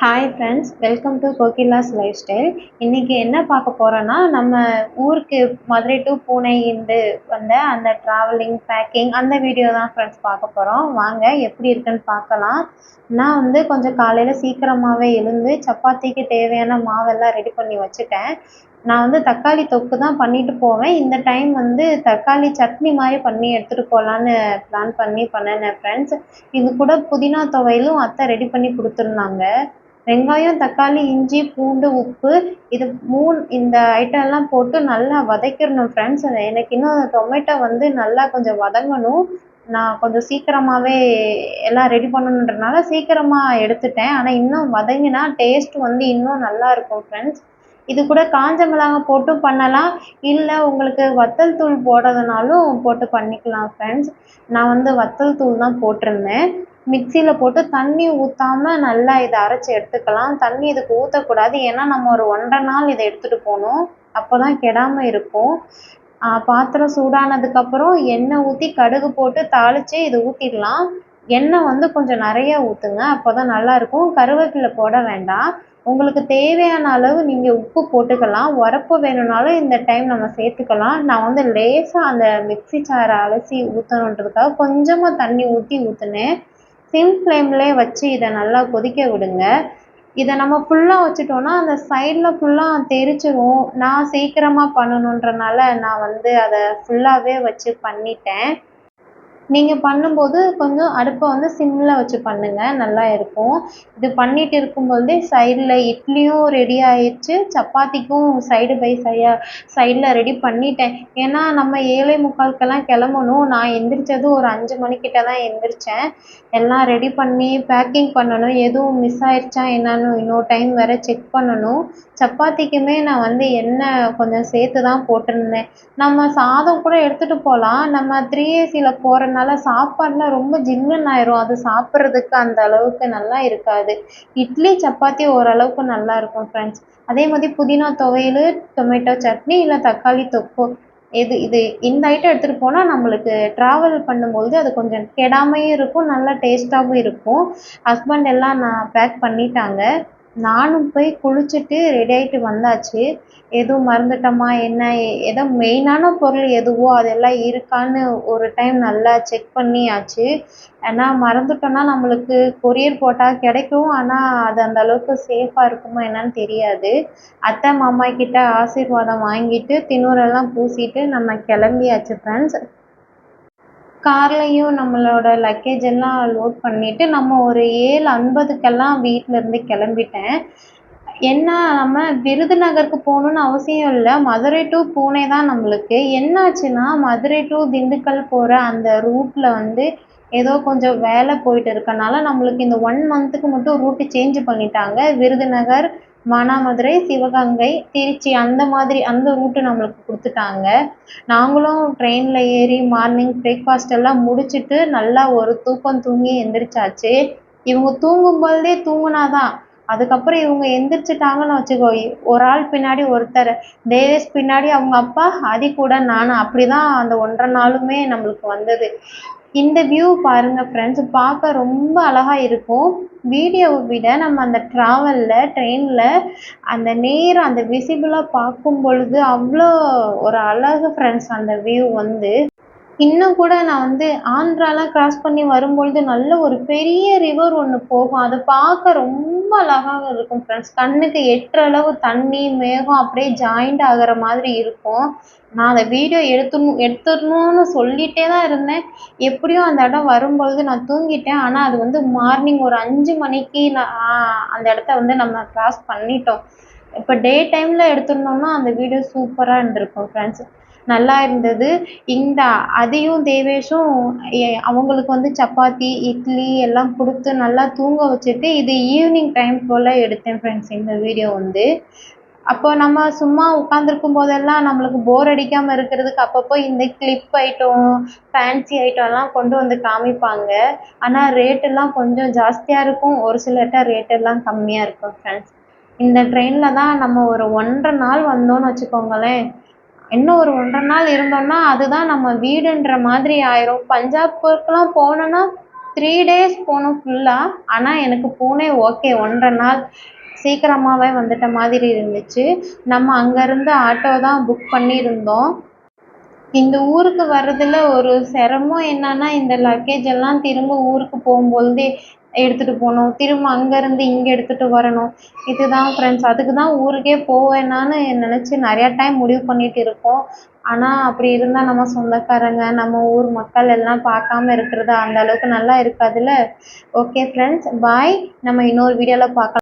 Hi friends, welcome to Kokila's life style. இன்றைக்கி என்ன பார்க்க போகிறோன்னா, நம்ம ஊருக்கு மதுரை டு பூனே இருந்து வந்த அந்த ட்ராவலிங் பேக்கிங் அந்த வீடியோ தான் ஃப்ரெண்ட்ஸ் பார்க்க போகிறோம். வாங்க எப்படி இருக்குன்னு பார்க்கலாம். நான் கொஞ்சம் காலையில் சீக்கிரமாகவே எழுந்து சப்பாத்திக்கு தேவையான மாவெல்லாம் ரெடி பண்ணி வச்சுட்டேன். நான் தக்காளி தொக்கு தான் பண்ணிட்டு போவேன். இந்த டைம் தக்காளி சட்னி மாதிரி பண்ணி எடுத்துகிட்டு போகலான்னு பிளான் பண்ணி பண்ணினேன் ஃப்ரெண்ட்ஸ். இது கூட புதினா துவையலும் அத்தை ரெடி பண்ணி கொடுத்துருந்தாங்க. வெங்காயம், தக்காளி, இஞ்சி, பூண்டு, உப்பு இது இந்த ஐட்டம் எல்லாம் போட்டு நல்லா வதக்கிடணும் ஃப்ரெண்ட்ஸ். எனக்கு இன்னும் டொமேட்டோ நல்லா கொஞ்சம் வதங்கணும். நான் கொஞ்சம் சீக்கிரமாகவே எல்லாம் ரெடி பண்ணணுன்றனால சீக்கிரமாக எடுத்துட்டேன். ஆனால் இன்னும் வதங்கினா டேஸ்ட் இன்னும் நல்லா இருக்கும் ஃப்ரெண்ட்ஸ். இது கூட காஞ்ச மிளகாய் போட்டும் பண்ணலாம், இல்லை உங்களுக்கு வத்தல் தூள் போடுறதுனாலும் போட்டு பண்ணிக்கலாம் ஃப்ரெண்ட்ஸ். நான் வத்தல் தூள் தான் போட்டிருந்தேன். மிக்சியில் போட்டு தண்ணி ஊற்றாமல் நல்லா இதை அரைச்சி எடுத்துக்கலாம். தண்ணி இதுக்கு ஊற்றக்கூடாது, ஏன்னா நம்ம ஒரு 1.5 நாள் இதை எடுத்துகிட்டு போகணும். அப்போ தான் கெடாமல் இருக்கும். பாத்திரம் சூடானதுக்கப்புறம் எண்ணெய் ஊற்றி கடுகு போட்டு தாளித்து இது ஊற்றிடலாம். எண்ணெய் கொஞ்சம் நிறைய ஊற்றுங்க, அப்போ தான் நல்லாயிருக்கும். கருவேப்பிலை போட வேண்டாம். உங்களுக்கு தேவையான அளவு நீங்கள் உப்பு போட்டுக்கலாம். உரப்பு வேணும்னாலும் இந்த டைம் நம்ம சேர்த்துக்கலாம். நான் லேசாக அந்த மிக்சி சாரை அலசி ஊற்றணுன்றதுக்காக கொஞ்சமாக தண்ணி ஊற்றி ஊற்றினேன். சிம் ஃப்ளேம்லேயே வச்சு இதை நல்லா கொதிக்க விடுங்க. இதை நம்ம ஃபுல்லாக வச்சுட்டோன்னா அந்த சைடில் ஃபுல்லாக தெரிச்சிரும். நான் சீக்கிரமாக பண்ணணுன்றனால நான் அதை ஃபுல்லாகவே வச்சு பண்ணிட்டேன். நீங்கள் பண்ணும்போது கொஞ்சம் அடுப்பை சிம்மில் வச்சு பண்ணுங்கள், நல்லா இருக்கும். இது பண்ணிட்டு இருக்கும்போதே சைடில் இட்லியும் ரெடி ஆயிடுச்சு, சப்பாத்திக்கும் சைடு பை சைடில் ரெடி பண்ணிட்டேன். ஏன்னா நம்ம 7:45க்கெல்லாம் கிளம்பணும். நான் எந்திரிச்சது ஒரு 5 மணிக்கிட்ட தான் எந்திரிச்சேன். எல்லாம் ரெடி பண்ணி பேக்கிங் பண்ணணும். எதுவும் மிஸ் ஆயிடுச்சா என்னன்னு இன்னொரு டைம் வேறு செக் பண்ணணும். சப்பாத்திக்குமே நான் எண்ணெய் கொஞ்சம் சேர்த்து தான் போட்டிருந்தேன். நம்ம சாதம் கூட எடுத்துகிட்டு போகலாம். நம்ம 3AC போகிறனால சாப்பாடுலாம் ரொம்ப ஜில்லுன்னு ஆயிரும். அது சாப்பிட்றதுக்கு அந்த அளவுக்கு நல்லா இருக்காது. இட்லி, சப்பாத்தி ஓரளவுக்கு நல்லா இருக்கும் ஃப்ரெண்ட்ஸ். அதே மாதிரி புதினா துவையல், டொமேட்டோ சட்னி, இல்லை தக்காளி தொக்கு இது இந்த ஐட்டம் எடுத்துகிட்டு போனால் நம்மளுக்கு ட்ராவல் பண்ணும்போது அது கொஞ்சம் கெடாமையும் இருக்கும், நல்லா டேஸ்ட்டாகவும் இருக்கும். ஹஸ்பண்ட் எல்லாம் பேக் பண்ணிட்டாங்க. நானும் போய் குளிச்சுட்டு ரெடி ஆகிட்டு வந்தாச்சு. எதுவும் மறந்துட்டோமா என்ன, ஏதோ மெயினான பொருள் எதுவோ அதெல்லாம் இருக்கான்னு ஒரு டைம் நல்லா செக் பண்ணியாச்சு. ஏன்னா மறந்துட்டோன்னா நம்மளுக்கு கொரியர் போட்டால் கிடைக்கும், ஆனால் அது அந்த அளவுக்கு சேஃபாக இருக்குமா என்னன்னு தெரியாது. அத்தை மாமா கிட்ட ஆசீர்வாதம் வாங்கிட்டு திண்ணூரெல்லாம் பூசிட்டு நம்ம கிளம்பியாச்சு ஃப்ரெண்ட்ஸ். கார்லேயும் நம்மளோட லக்கேஜ் எல்லாம் லோட் பண்ணிவிட்டு நம்ம ஒரு 7:50க்கெல்லாம் வீட்டிலேருந்து கிளம்பிட்டேன். என்ன, நம்ம விருதுநகருக்கு போகணுன்னு அவசியம் இல்லை, மதுரை டு பூனே தான் நம்மளுக்கு. என்னாச்சுன்னா, மதுரை டு திண்டுக்கல் போகிற அந்த ரூட்டில் ஏதோ கொஞ்சம் வேலை போயிட்டு இருக்கனால நம்மளுக்கு இந்த 1 மந்த்துக்கு மட்டும் ரூட்டு சேஞ்ச் பண்ணிட்டாங்க. விருதுநகர், மானாமதுரை, சிவகங்கை, திருச்சி அந்த மாதிரி அந்த ரூட்டு நம்மளுக்கு கொடுத்துட்டாங்க. நாங்களும் ட்ரெயினில் ஏறி மார்னிங் பிரேக்ஃபாஸ்ட் எல்லாம் முடிச்சுட்டு நல்லா ஒரு தூக்கம் தூங்கி எந்திரிச்சாச்சு. இவங்க தூங்கும்போதே தூங்குனாதான், அதுக்கப்புறம் இவங்க எந்திரிச்சிட்டாங்கன்னு வச்சுக்கோ, ஒரு ஆள் பின்னாடி ஒருத்தர், தேவேஷ் பின்னாடி அவங்க அப்பா, ஆதி கூட நானும், அப்படி தான் அந்த 1.5 நாளுமே நம்மளுக்கு வந்தது. இந்த வியூ பாருங்கள் ஃப்ரெண்ட்ஸ், பார்க்க ரொம்ப அழகாக இருக்கும். வீடியோவை விட நம்ம அந்த ட்ராவலில் ட்ரெயினில் அந்த நேரம் அந்த விசிபிளாக பார்க்கும் பொழுது அவ்வளோ ஒரு அழகு ஃப்ரெண்ட்ஸ். அந்த வியூ இன்னும் கூட நான் ஆந்திராலாம் கிராஸ் பண்ணி வரும்பொழுது நல்ல ஒரு பெரிய ரிவர் ஒன்று போகும். அதை பார்க்க ரொம்ப அழகாக இருக்கும் ஃப்ரெண்ட்ஸ். கண்ணுக்கு எட்டுற அளவு தண்ணி, மேகம் அப்படியே ஜாயிண்ட் ஆகிற மாதிரி இருக்கும். நான் அந்த வீடியோ எடுத்துடணும்னு சொல்லிகிட்டே தான் இருந்தேன். எப்படியும் அந்த இடம் வரும்பொழுது நான் தூங்கிட்டேன். ஆனால் அது மார்னிங் ஒரு 5 மணிக்கு நான் அந்த இடத்த நம்ம கிராஸ் பண்ணிட்டோம். இப்போ டே டைமில் எடுத்துருந்தோம்னா அந்த வீடியோ சூப்பராக இருந்திருக்கும் ஃப்ரெண்ட்ஸ். நல்லா இருந்தது. இந்த அதியும் தேவேஷும் அவங்களுக்கு சப்பாத்தி, இட்லி எல்லாம் கொடுத்து நல்லா தூங்க வச்சுட்டு இது ஈவினிங் டைம் போல் எடுத்தேன் ஃப்ரெண்ட்ஸ் இந்த வீடியோ அப்போ நம்ம சும்மா உட்காந்துருக்கும் போதெல்லாம் நம்மளுக்கு போர் அடிக்காமல் இருக்கிறதுக்கு அப்பப்போ இந்த கிளிப் ஐட்டம், ஃபேன்சி ஐட்டம்லாம் கொண்டு காமிப்பாங்க. ஆனால் ரேட்டெல்லாம் கொஞ்சம் ஜாஸ்தியாக இருக்கும், ஒரு சிலர்கிட்ட ரேட்டெல்லாம் கம்மியாக இருக்கும் ஃப்ரெண்ட்ஸ். இந்த ட்ரெயினில் தான் நம்ம ஒரு 1.5 நாள் வந்தோம்னு வச்சுக்கோங்களேன். இன்னும் ஒரு 1.5 நாள் இருந்தோம்னா அதுதான் நம்ம வீடுன்ற மாதிரி ஆயிரும். பஞ்சாப்க்குலாம் போனோன்னா 3 டேஸ் போனோம் ஃபுல்லாக. ஆனால் எனக்கு பூனே ஓகே, 1.5 நாள் சீக்கிரமாகவே வந்துட்ட மாதிரி இருந்துச்சு. நம்ம அங்கேருந்து ஆட்டோ தான் புக் பண்ணியிருந்தோம். இந்த ஊருக்கு வர்றதுல ஒரு சிரமம் என்னன்னா, இந்த லக்கேஜ் எல்லாம் திரும்ப ஊருக்கு போகும்பொழுதே எடுத்துட்டு போணும். திரும்ப அங்கேருந்து இங்கே எடுத்துட்டு வரணும். இதுதான் ஃப்ரெண்ட்ஸ். அதுக்கு தான் ஊருக்கே போவேணான்னு நினச்சி நிறையா டைம் முடிவு பண்ணிட்டு இருக்கோம். ஆனால் அப்படி இருந்தால் நம்ம சொந்தக்காரங்க, நம்ம ஊர் மக்கள் எல்லாம் பார்க்காம இருக்கிறது அந்த அளவுக்கு நல்லா இருக்காதுல்ல. ஓகே ஃப்ரெண்ட்ஸ், பாய். நம்ம இன்னொரு வீடியோவில் பார்க்கலாம்.